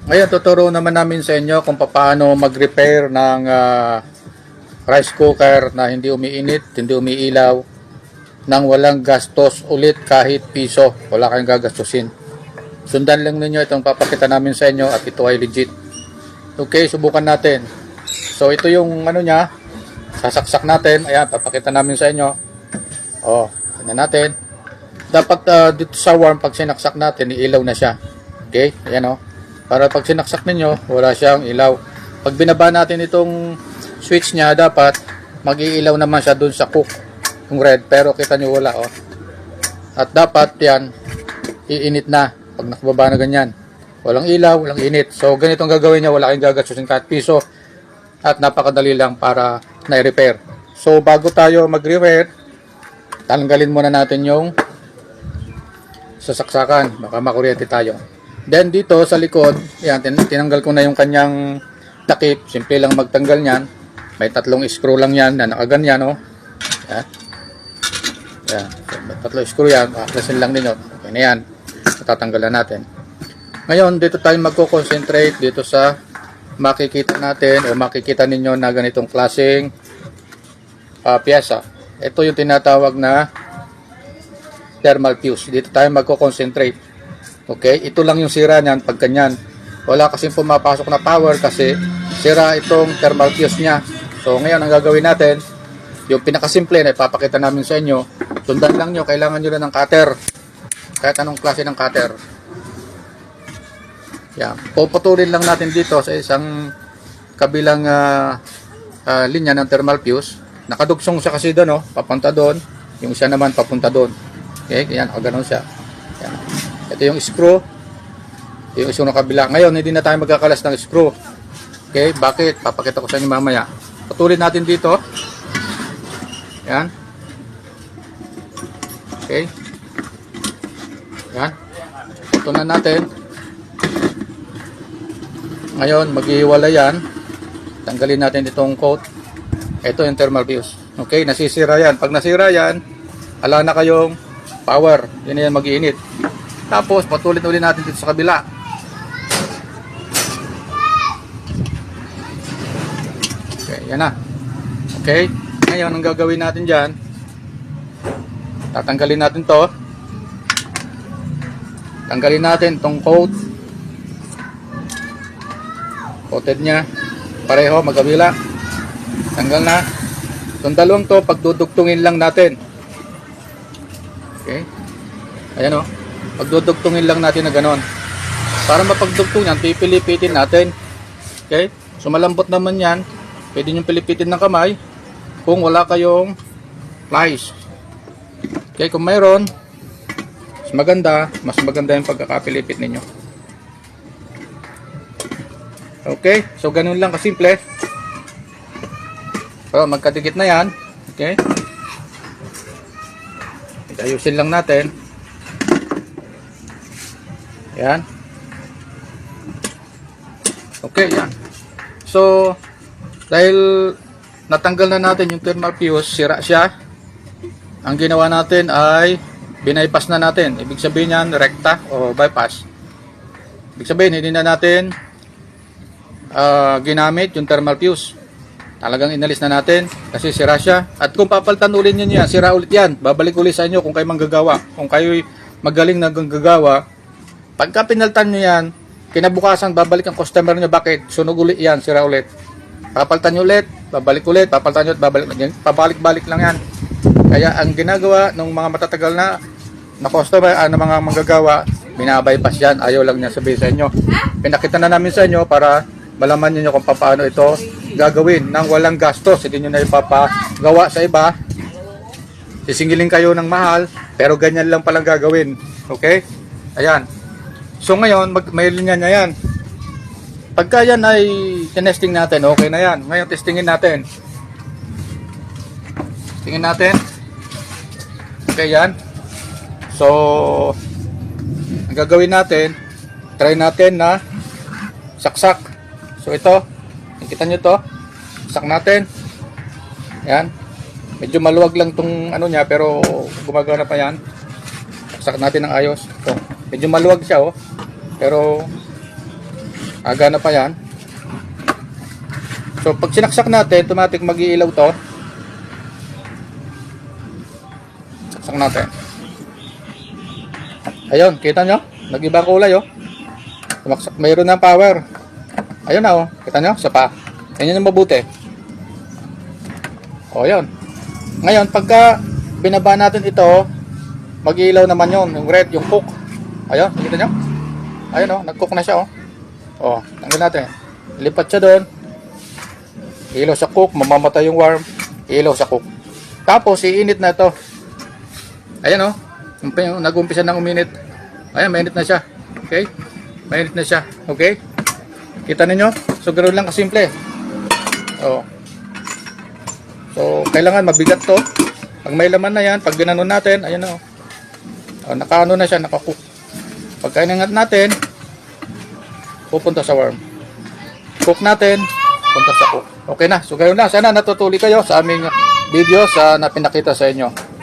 Ngayon, tuturo naman namin sa inyo kung paano mag-repair ng rice cooker na hindi umiinit, hindi umiilaw, nang walang gastos ulit kahit piso. Wala kayong gagastusin. Sundan lang ninyo itong papakita namin sa inyo at ito ay legit. Okay, subukan natin. So, ito yung ano niya, sasaksak natin. Ayan, papakita namin sa inyo. Oh, tingnan natin. Dapat dito sa warm, pag sinaksak natin, iilaw na siya. Okay, ayan oh. Para pag sinaksak ninyo, wala siyang ilaw. Pag binaba natin itong switch niya, dapat mag-iilaw naman siya dun sa cook, yung red. Pero kita nyo wala oh. At dapat yan, iinit na pag nakababa na ganyan. Walang ilaw, walang init. So ganito ang gagawin niya, wala kayong gagastusin kahit piso. At napakadali lang para na-repair. So bago tayo mag-repair, tanggalin muna natin yung sasaksakan. Baka makuryente tayo. Then dito sa likod, yan, tinanggal ko na yung kanyang takip. Simple lang magtanggal niyan. May 3 screw lang yan na nakaganyan, oh. Yan. Yan. So, may 3 screw yan. Aklasin lang ninyo. Okay na yan. Tatanggalan natin. Ngayon, dito tayo magko-concentrate dito sa makikita natin o makikita ninyo na ganitong klaseng piyesa. Ito yung tinatawag na thermal fuse. Dito tayo magko-concentrate. Okay, ito lang yung sira niyan pag ganyan. Wala kasing pumapasok na power kasi sira itong thermal fuse niya. So ngayon ang gagawin natin, yung pinakasimple na ipapakita namin sa inyo, sundan lang nyo, kailangan nyo na ng cutter. Kahit anong klase ng cutter. Yan, puputulin lang natin dito sa isang kabilang linya ng thermal fuse. Nakadugsong siya kasi doon, oh, papunta doon. Yung isa naman papunta doon. Okay, yan, o ganun siya. Yan. Ito yung screw. Yung isang kabila. Ngayon, hindi na tayo magkakalas ng screw. Okay, bakit? Papakita ko sa inyo mamaya. Putulin natin dito. Yan. Okay. Yan. Putulan natin. Ngayon, mag-iwala yan. Tanggalin natin itong coat. Ito yung thermal fuse. Okay, nasisira yan. Pag nasira yan, ala na kayong power. Yan na yan mag-iinit. Tapos, patuloy ulit natin dito sa kabila. Okay, yan na. Okay, ngayon, ang gagawin natin dyan, tatanggalin natin to. Tanggalin natin itong coat. Coated niya. Pareho, magkabila. Tanggal na. Itong dalawang to, pagdudugtungin lang natin. Okay. Ayan o. Pagdudugtungin lang natin na ganon. Para mapagdugtong yan, pipilipitin natin. Okay? So malambot naman yan. Pwede nyo pilipitin ng kamay kung wala kayong pliers. Okay, kung mayroon, mas maganda yung pagkakapilipit ninyo. Okay, so ganun lang kasimple. So magkadikit na yan. Okay? Ayusin lang natin. Yan. Okay, yan. So, dahil natanggal na natin yung thermal fuse, sira siya. Ang ginawa natin ay binaypass na natin. Ibig sabihin yan, rekta o bypass. Ibig sabihin, hindi na natin ginamit yung thermal fuse. Talagang inalis na natin kasi sira siya. At kung papalitan ulit nyo yan, sira ulit yan. Babalik ulit sa inyo kung kayo manggagawa. Kung kayo magaling na gagawa, pagka pinalitan nyo yan, kinabukasan babalik ang customer nyo. Bakit? Sunog ulit yan, sira ulit. Papalitan nyo ulit, babalik ulit, papalitan nyo ulit, babalik. Pabalik-balik lang yan. Kaya ang ginagawa ng mga matatagal na customer, ng mga manggagawa, binabypass yan. Ayaw lang niya sabihin sa inyo. Pinakita na namin sa inyo para malaman niyo kung paano ito gagawin nang walang gastos. Hindi nyo na ipapagawa sa iba. Sisingilin kayo ng mahal, pero ganyan lang palang gagawin. Okay? Ayan. So ngayon, may linya niya yan. Pagka yan ay tinesting natin, okay na yan. Ngayon, testingin natin. Tingin natin. Okay, yan. So, ang gagawin natin, try natin na saksak. So ito, nakita nyo to. Saksak natin. Yan. Medyo maluwag lang tong ano niya, pero gumagana pa yan. Saksak natin ng ayos. So, medyo maluwag siya, oh. Pero Agana pa yan. So, pag sinaksak natin, automatic mag-iilaw to. Saksak natin. Ayun, kita nyo? Nag-iba kulay, oh. Sumaksak, mayroon ng power. Ayun na, oh. Kita nyo? Sa pa. Yan yung mabuti. O, yun. Ngayon, pagka binaba natin ito, mag-iilaw naman yun. Yung red, yung cook. Ayun, kita nyo? Ayun, oh. Nag-cook na siya, oh. O, tanggal natin. Lipat siya doon. Ilaw sa cook, mamamatay yung worm. Ilaw sa cook. Tapos, iinit na ito. Ayan, oh. Nag-umpisa ng uminit. Ayan, mainit na siya. Okay? Mainit na siya. Okay? Kita ninyo? So, ganoon lang kasimple. Oh. So, kailangan mabigat to. Pag may laman na yan, pag ginanon natin, ayan o. Oh, nakaano na siya, nakakook. Pag inangat natin, pupunta sa worm. Cook natin, punta sa cook. Okay na. So, ganoon lang. Sana natutuloy kayo sa aming video sa napinakita sa inyo.